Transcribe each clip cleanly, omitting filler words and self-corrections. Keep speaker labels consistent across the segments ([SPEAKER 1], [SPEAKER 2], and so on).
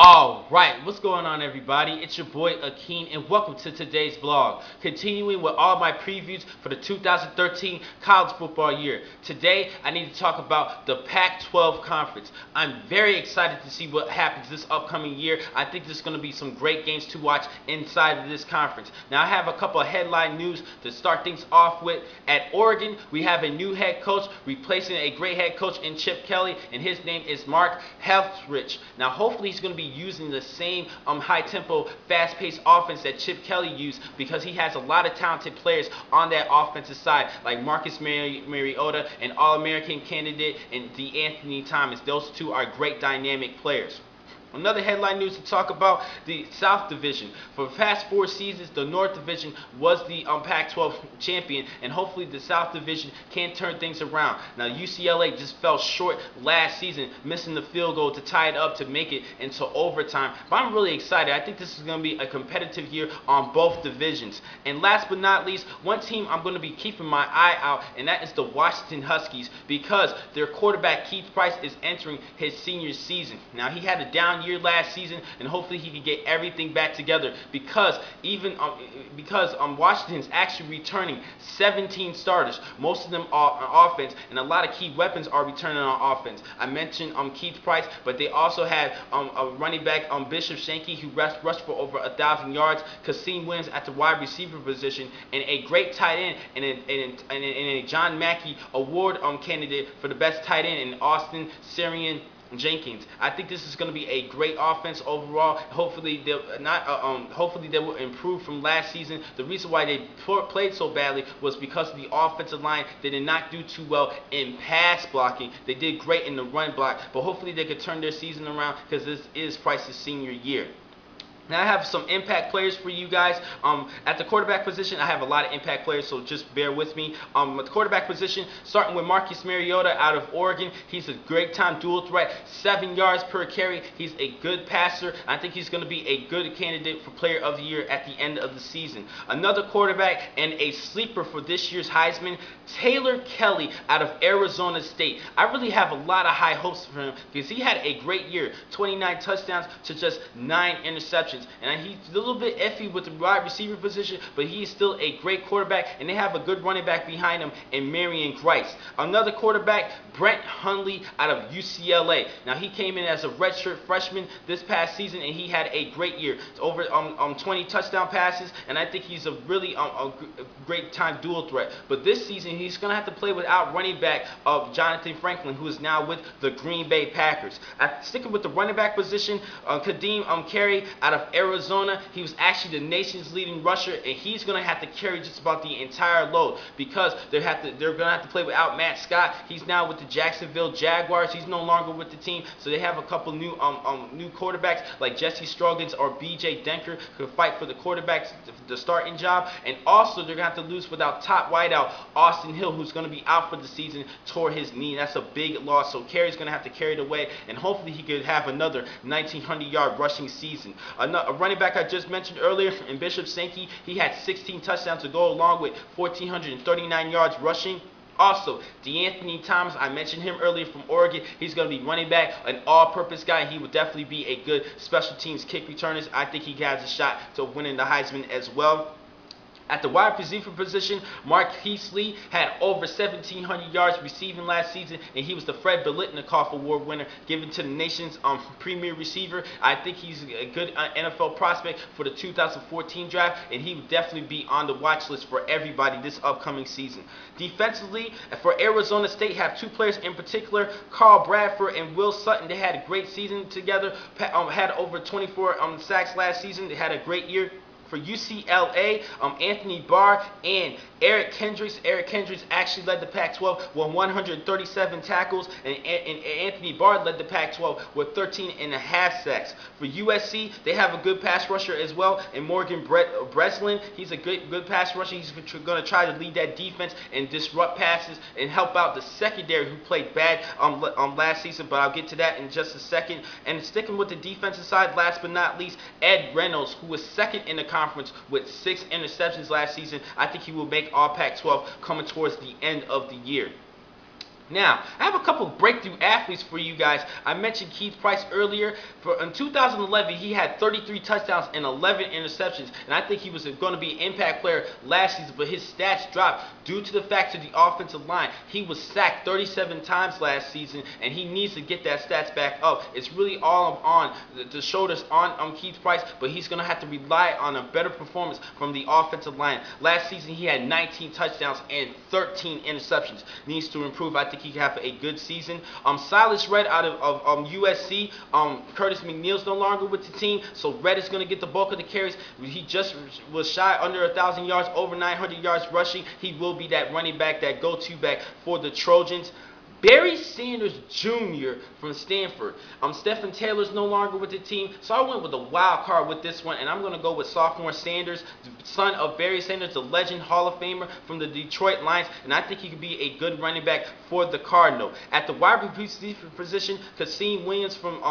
[SPEAKER 1] Alright, what's going on everybody? It's your boy Akeem and welcome to today's vlog. Continuing with all my previews for the 2013 college football year. Today, I need to talk about the Pac-12 Conference. I'm very excited to see what happens this upcoming year. I think there's going to be some great games to watch inside of this conference. Now, I have a couple of headline news to start things off with. At Oregon, we have a new head coach replacing a great head coach in Chip Kelly, and his name is Mark Helfrich. Now, hopefully he's going to be using the same high-tempo, fast-paced offense that Chip Kelly used, because he has a lot of talented players on that offensive side, like Marcus Mariota, an All-American candidate, and D'Anthony Thomas. Those two are great dynamic players. Another headline news to talk about, the South Division. For the past 4 seasons, the North Division was the Pac-12 champion, and hopefully the South Division can turn things around. Now, UCLA just fell short last season, missing the field goal to tie it up to make it into overtime. But I'm really excited. I think this is going to be a competitive year on both divisions. And last but not least, one team I'm going to be keeping my eye out, and that is the Washington Huskies, because their quarterback Keith Price is entering his senior season. Now, he had a down year last season, and hopefully he can get everything back together, because Washington's actually returning 17 starters. Most of them are on offense, and a lot of key weapons are returning on offense. I mentioned Keith Price, but they also had a running back, Bishop Shanky, who rushed for over 1,000 yards, Kasim Williams at the wide receiver position, and a great tight end, and a John Mackey Award candidate for the best tight end in Austin Syrian Jenkins. I think this is going to be a great offense overall. Hopefully they will improve from last season. The reason why they played so badly was because of the offensive line. They did not do too well in pass blocking. They did great in the run block, but hopefully they could turn their season around, because this is Price's senior year. Now, I have some impact players for you guys. At the quarterback position, I have a lot of impact players, so just bear with me. At the quarterback position, starting with Marcus Mariota out of Oregon. He's a great time dual threat, 7 yards per carry. He's a good passer. I think he's going to be a good candidate for player of the year at the end of the season. Another quarterback and a sleeper for this year's Heisman, Taylor Kelly out of Arizona State. I really have a lot of high hopes for him, because he had a great year, 29 touchdowns to just 9 interceptions. And he's a little bit iffy with the wide receiver position, but he's still a great quarterback, and they have a good running back behind him in Marion Grice. Another quarterback, Brent Hundley out of UCLA. Now, he came in as a redshirt freshman this past season, and he had a great year. It's over 20 touchdown passes, and I think he's a really a great time dual threat. But this season, he's going to have to play without running back of Jonathan Franklin, who is now with the Green Bay Packers. Sticking with the running back position, Kadeem Carey out of Arizona. He was actually the nation's leading rusher, and he's going to have to carry just about the entire load, because they're going to have to play without Matt Scott. He's now with the Jacksonville Jaguars. He's no longer with the team, so they have a couple new quarterbacks like Jesse Stroggins or B.J. Denker who fight for the quarterbacks, the starting job. And also, they're going to have to lose without top wideout Austin Hill, who's going to be out for the season, tore his knee. That's a big loss, so Carey's going to have to carry it away, and hopefully he could have another 1,900-yard rushing season. A running back I just mentioned earlier, in Bishop Sankey, he had 16 touchdowns to go along with 1,439 yards rushing. Also, D'Anthony Thomas, I mentioned him earlier from Oregon. He's going to be running back, an all-purpose guy. He would definitely be a good special teams kick returner. I think he has a shot to winning the Heisman as well. At the wide receiver position, Mark Heasley had over 1,700 yards receiving last season, and he was the Fred Biletnikoff Award winner given to the nation's premier receiver. I think he's a good NFL prospect for the 2014 draft, and he would definitely be on the watch list for everybody this upcoming season. Defensively, for Arizona State, have 2 players in particular, Carl Bradford and Will Sutton. They had a great season together, had over 24 sacks last season. They had a great year. For UCLA, Anthony Barr and Eric Kendricks. Eric Kendricks actually led the Pac-12 with 137 tackles, and Anthony Barr led the Pac-12 with 13 and a half sacks. For USC, they have a good pass rusher as well, and Morgan Breslin. He's a good pass rusher. He's going to try to lead that defense and disrupt passes and help out the secondary, who played bad last season, but I'll get to that in just a second. And sticking with the defensive side, last but not least, Ed Reynolds, who was second in the conference with 6 interceptions last season. I think he will make All Pac-12 coming towards the end of the year. Now, I have a couple of breakthrough athletes for you guys. I mentioned Keith Price earlier. In 2011, he had 33 touchdowns and 11 interceptions, and I think he was going to be an impact player last season, but his stats dropped due to the fact of the offensive line. He was sacked 37 times last season, and he needs to get that stats back up. It's really all on the shoulders on Keith Price, but he's going to have to rely on a better performance from the offensive line. Last season, he had 19 touchdowns and 13 interceptions. Needs to improve. I think he can have a good season. Silas Red out of USC. Curtis McNeil's no longer with the team, so Red is going to get the bulk of the carries. He just was shy under 1,000 yards, over 900 yards rushing. He will be that running back, that go-to back for the Trojans. Barry Sanders Jr. from Stanford. Stephen Taylor's no longer with the team, so I went with a wild card with this one, and I'm going to go with sophomore Sanders, the son of Barry Sanders, the legend Hall of Famer from the Detroit Lions, and I think he could be a good running back for the Cardinal. At the wide receiver position, Kasim Williams from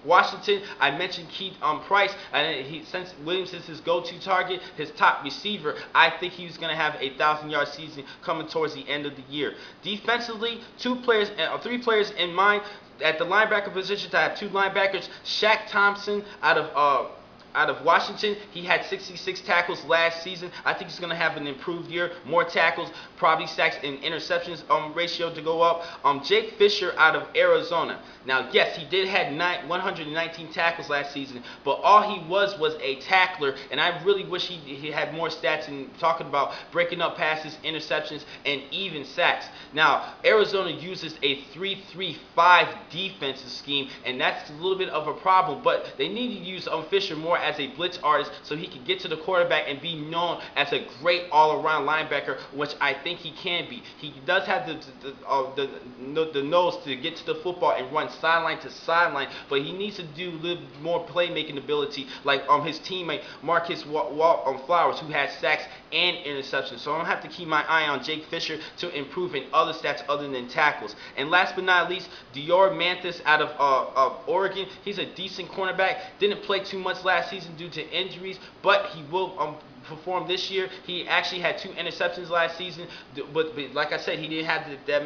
[SPEAKER 1] Washington, I mentioned Keith Price, and since Williams is his go-to target, his top receiver, I think he's going to have a 1,000-yard season coming towards the end of the year. Defensively, three players in mind. At the linebacker position, I have two linebackers. Shaq Thompson out of Washington. He had 66 tackles last season. I think he's going to have an improved year. More tackles, probably sacks and interceptions ratio to go up. Jake Fisher out of Arizona. Now, yes, he did have 119 tackles last season, but all he was a tackler, and I really wish he had more stats in talking about breaking up passes, interceptions, and even sacks. Now, Arizona uses a 3-3-5 defensive scheme, and that's a little bit of a problem, but they need to use Fisher more as a blitz artist so he can get to the quarterback and be known as a great all-around linebacker, which I think he can be. He does have the nose to get to the football and run sideline to sideline, but he needs to do a little more playmaking ability like his teammate Marcus Flowers, who has sacks and interceptions. So I'm going to have to keep my eye on Jake Fisher to improve in other stats other than tackles. And last but not least, Dior Manthis out of Oregon. He's a decent cornerback. Didn't play too much last season due to injuries, but he will perform this year. He actually had 2 interceptions last season, but like I said, he didn't have that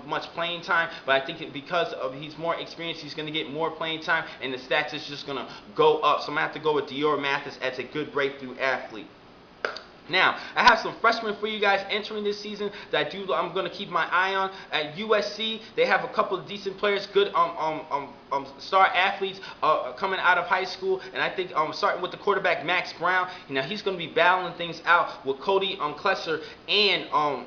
[SPEAKER 1] much playing time, but I think because he's more experienced, he's going to get more playing time, and the stats is just going to go up. So I'm going to have to go with Dior Manthis as a good breakthrough athlete. Now, I have some freshmen for you guys entering this season that I'm going to keep my eye on. At USC, they have a couple of decent players, good star athletes coming out of high school, and I think starting with the quarterback Max Brown, he's going to be battling things out with Cody Klesser and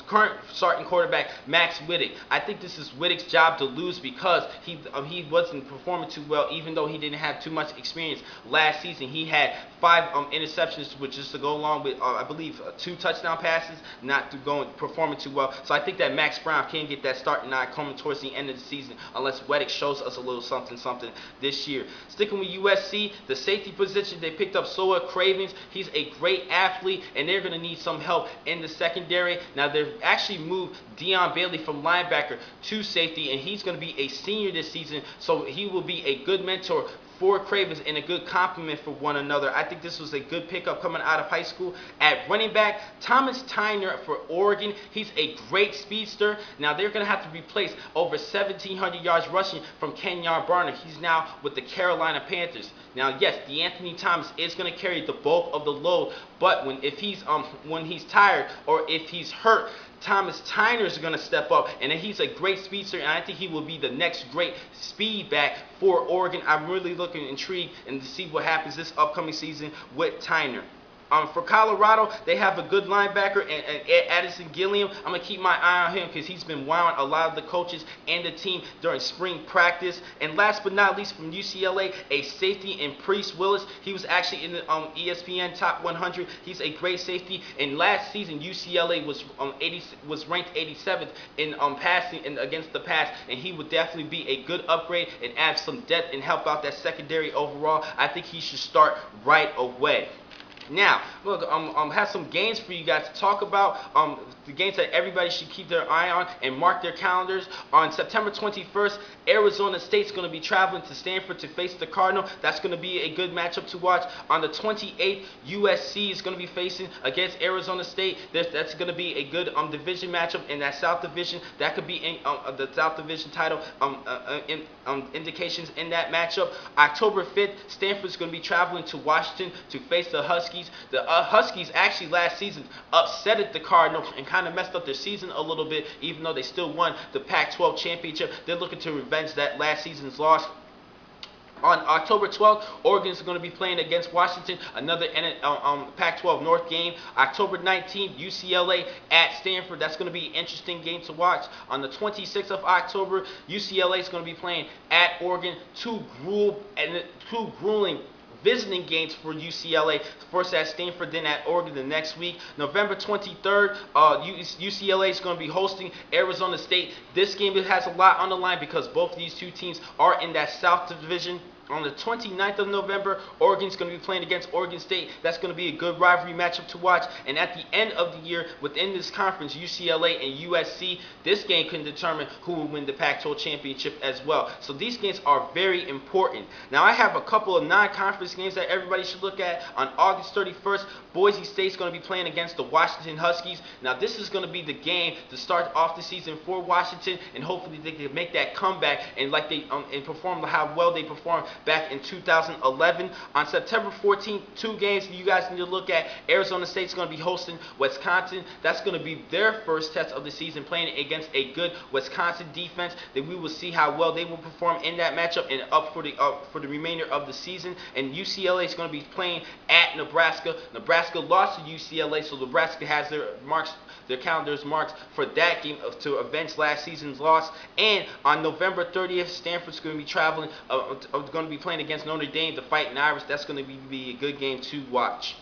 [SPEAKER 1] current starting quarterback Max Wittig. I think this is Wittig's job to lose because he wasn't performing too well, even though he didn't have too much experience last season. He had 5 interceptions, which is to go along with I believe 2 touchdown passes, not to performing too well. So I think that Max Brown can get that starting nine coming towards the end of the season, unless Wittig shows us a little something this year. Sticking with USC, the safety position, they picked up Soa Cravens. He's a great athlete, and they're going to need some help in the secondary. Now, they've actually moved Deion Bailey from linebacker to safety, and he's going to be a senior this season, so he will be a good mentor for Cravens and a good compliment for one another. I think this was a good pickup coming out of high school. At running back, Thomas Tyner for Oregon. He's a great speedster. Now, they're going to have to replace over 1,700 yards rushing from Kenyon Barner. He's now with the Carolina Panthers. Now, yes, DeAnthony Thomas is going to carry the bulk of the load, but when he's tired or if he's hurt, Thomas Tyner is going to step up, and he's a great speedster, and I think he will be the next great speed back for Oregon. I'm really intrigued and to see what happens this upcoming season with Tyner. For Colorado, they have a good linebacker, and Addison Gilliam. I'm going to keep my eye on him because he's been wowing a lot of the coaches and the team during spring practice. And last but not least, from UCLA, a safety in Priest Willis. He was actually in the ESPN Top 100. He's a great safety. And last season, UCLA was ranked 87th in passing and against the pass, and he would definitely be a good upgrade and add some depth and help out that secondary overall. I think he should start right away. Now, look, have some games for you guys to talk about. The games that everybody should keep their eye on and mark their calendars. On September 21st, Arizona State's going to be traveling to Stanford to face the Cardinal. That's going to be a good matchup to watch. On the 28th, USC is going to be facing against Arizona State. That's going to be a good division matchup in that South Division. That could be in the South Division title indications in that matchup. October 5th, Stanford's going to be traveling to Washington to face the Huskies. The Huskies actually last season upsetted the Cardinals and kind of messed up their season a little bit, even though they still won the Pac-12 championship. They're looking to revenge that last season's loss. On October 12th, Oregon is going to be playing against Washington, another Pac-12 North game. October 19th, UCLA at Stanford. That's going to be an interesting game to watch. On the 26th of October, UCLA is going to be playing at Oregon. Two grueling visiting games for UCLA. First at Stanford, then at Oregon the next week. November 23rd, UCLA is going to be hosting Arizona State. This game has a lot on the line because both of these two teams are in that South Division. On the 29th of November, Oregon's going to be playing against Oregon State. That's going to be a good rivalry matchup to watch. And at the end of the year, within this conference, UCLA and USC, this game can determine who will win the Pac-12 championship as well. So these games are very important. Now, I have a couple of non-conference games that everybody should look at. On August 31st, Boise State's going to be playing against the Washington Huskies. Now, this is going to be the game to start off the season for Washington, and hopefully they can make that comeback and and perform how well they performed back in 2011. On September 14th, two games you guys need to look at. Arizona State's going to be hosting Wisconsin. That's going to be their first test of the season, playing against a good Wisconsin defense. Then we will see how well they will perform in that matchup and up for the remainder of the season. And UCLA is going to be playing at Nebraska. Nebraska lost to UCLA, so Nebraska has their calendars marked for that game to avenge last season's loss. And on November 30th, Stanford's going to be traveling, going to be playing against Notre Dame, the Fighting Irish. That's going to be a good game to watch.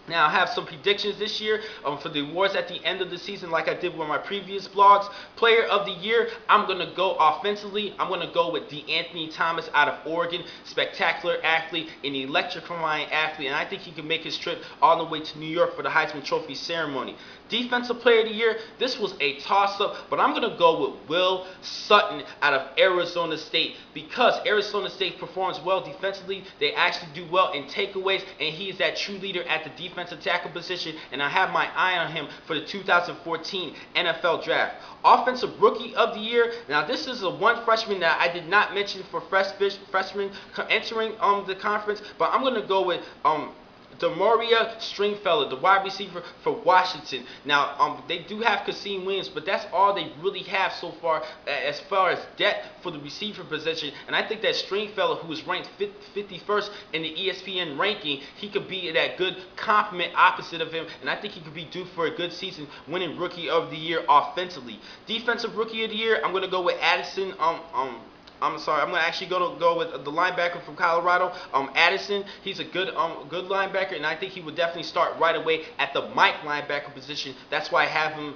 [SPEAKER 1] Now, I have some predictions this year for the awards at the end of the season, like I did with my previous blogs. Player of the year, I'm going to go offensively. I'm going to go with DeAnthony Thomas out of Oregon. Spectacular athlete, an electrifying athlete, and I think he can make his trip all the way to New York for the Heisman Trophy ceremony. Defensive Player of the Year, this was a toss-up, but I'm going to go with Will Sutton out of Arizona State because Arizona State performs well defensively. They actually do well in takeaways, and he is that true leader at the defensive tackle position, and I have my eye on him for the 2014 NFL Draft. Offensive Rookie of the Year, now this is one freshman that I did not mention for freshmen entering the conference, but I'm going to go with Demoria Stringfellow, the wide receiver for Washington. Now, they do have Kasim Williams, but that's all they really have so far as depth for the receiver position. And I think that Stringfellow, who is ranked 51st in the ESPN ranking, he could be that good complement opposite of him, and I think he could be due for a good season, winning Rookie of the Year offensively. Defensive Rookie of the Year, I'm going to go with Addison. I'm going to actually go with the linebacker from Colorado, Addison. He's a good linebacker, and I think he would definitely start right away at the Mike linebacker position. That's why I have him,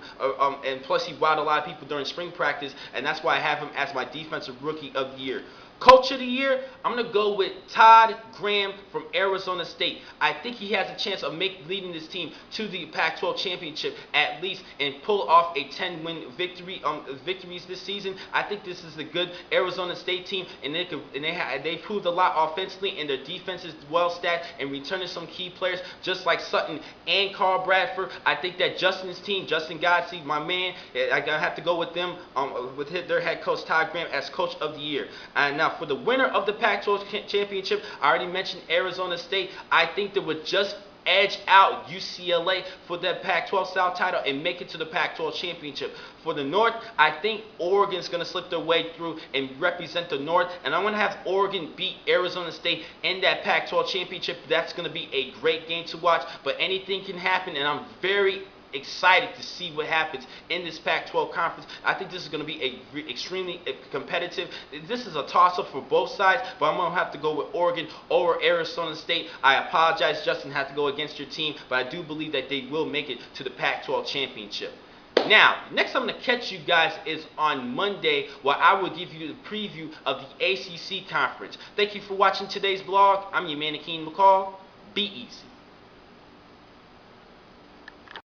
[SPEAKER 1] and plus he wowed a lot of people during spring practice, and that's why I have him as my Defensive Rookie of the Year. Coach of the Year, I'm going to go with Todd Graham from Arizona State. I think he has a chance of leading this team to the Pac-12 championship at least and pull off a 10-win victories this season. I think this is a good Arizona State team, and they proved a lot offensively, and their defense is well stacked and returning some key players just like Sutton and Carl Bradford. I think that Justin's team, Justin Godsey, my man, I have to go with them, with their head coach Todd Graham as Coach of the Year. And now, for the winner of the Pac-12 championship, I already mentioned Arizona State. I think they would just edge out UCLA for that Pac-12 South title and make it to the Pac-12 championship. For the North, I think Oregon's going to slip their way through and represent the North, and I'm going to have Oregon beat Arizona State in that Pac-12 championship. That's going to be a great game to watch, but anything can happen, and I'm very excited to see what happens in this Pac-12 conference. I think this is going to be extremely competitive. This is a toss-up for both sides, but I'm going to have to go with Oregon over Arizona State. I apologize, Justin, had to go against your team, but I do believe that they will make it to the Pac-12 championship. Now, next I'm going to catch you guys is on Monday, where I will give you the preview of the ACC conference. Thank you for watching today's vlog. I'm your man, Akeem McCall. Be easy.